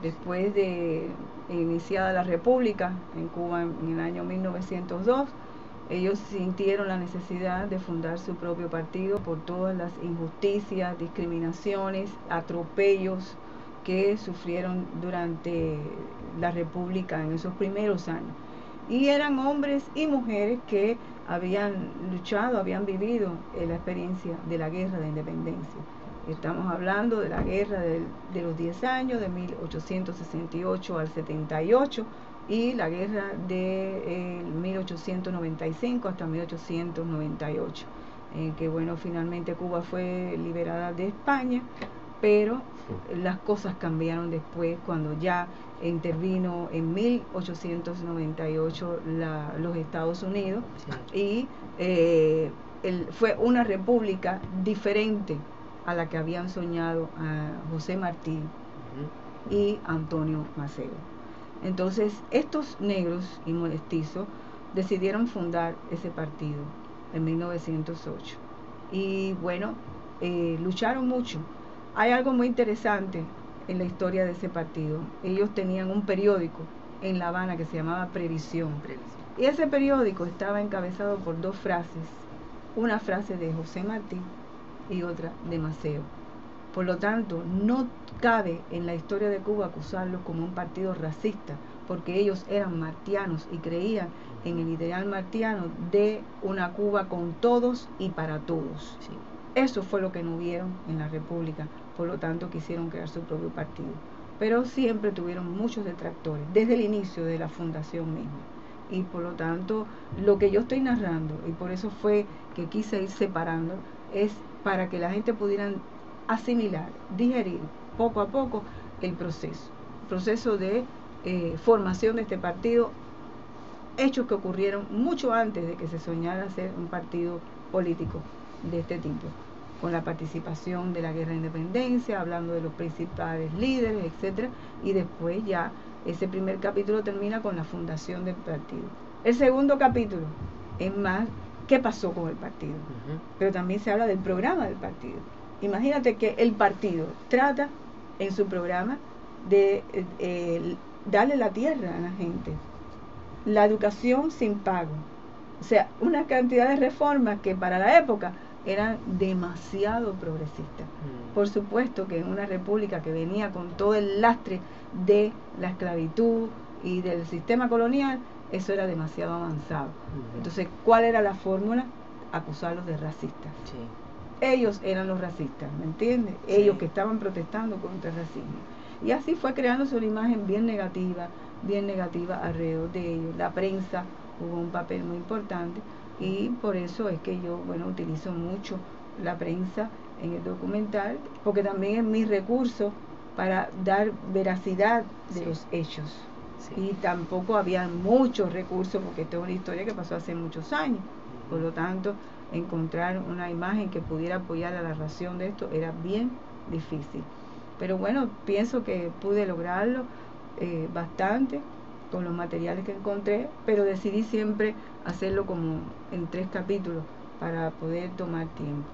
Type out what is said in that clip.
después de iniciada la República en Cuba en el año 1902, ellos sintieron la necesidad de fundar su propio partido por todas las injusticias, discriminaciones, atropellos que sufrieron durante la República en esos primeros años. Y eran hombres y mujeres que habían luchado, habían vivido la experiencia de la guerra de independencia. Estamos hablando de la guerra de los 10 años, de 1868 al 78, y la guerra de 1895 hasta 1898, que bueno, finalmente Cuba fue liberada de España, pero las cosas cambiaron después cuando ya intervino en 1898 los Estados Unidos, y fue una república diferente a la que habían soñado a José Martí y Antonio Maceo. Entonces estos negros y mestizos decidieron fundar ese partido en 1908 y bueno, lucharon mucho. Hay algo muy interesante en la historia de ese partido. Ellos tenían un periódico en La Habana que se llamaba Previsión. Y ese periódico estaba encabezado por dos frases, una frase de José Martí y otra de Maceo. Por lo tanto, no cabe en la historia de Cuba acusarlos como un partido racista, porque ellos eran martianos y creían en el ideal martiano de una Cuba con todos y para todos. Sí. Eso fue lo que no vieron en la República, por lo tanto quisieron crear su propio partido. Pero siempre tuvieron muchos detractores, desde el inicio de la fundación misma. Y por lo tanto, lo que yo estoy narrando, y por eso fue que quise ir separando, es para que la gente pudiera asimilar, digerir poco a poco el proceso de formación de este partido, hechos que ocurrieron mucho antes de que se soñara hacer un partido político de este tipo, con la participación de la guerra de independencia, hablando de los principales líderes, etcétera, y después ya ese primer capítulo termina con la fundación del partido. El segundo capítulo es más qué pasó con el partido, pero también se habla del programa del partido. Imagínate que el partido trata en su programa de darle la tierra a la gente, la educación sin pago, o sea, una cantidad de reformas que para la época eran demasiado progresistas. Por supuesto que en una república que venía con todo el lastre de la esclavitud y del sistema colonial, eso era demasiado avanzado. Entonces, ¿cuál era la fórmula? Acusarlos de racistas. Sí. Ellos eran los racistas, ¿me entiendes? Sí. Ellos que estaban protestando contra el racismo. Y así fue creándose una imagen bien negativa alrededor de ellos. La prensa jugó un papel muy importante y por eso es que yo, bueno, utilizo mucho la prensa en el documental, porque también es mi recurso para dar veracidad de los hechos. Sí. Y tampoco había muchos recursos, porque esta es una historia que pasó hace muchos años. Por lo tanto, encontrar una imagen que pudiera apoyar a la narración de esto era bien difícil. Pero bueno, pienso que pude lograrlo bastante con los materiales que encontré, pero decidí siempre hacerlo como en 3 capítulos para poder tomar tiempo.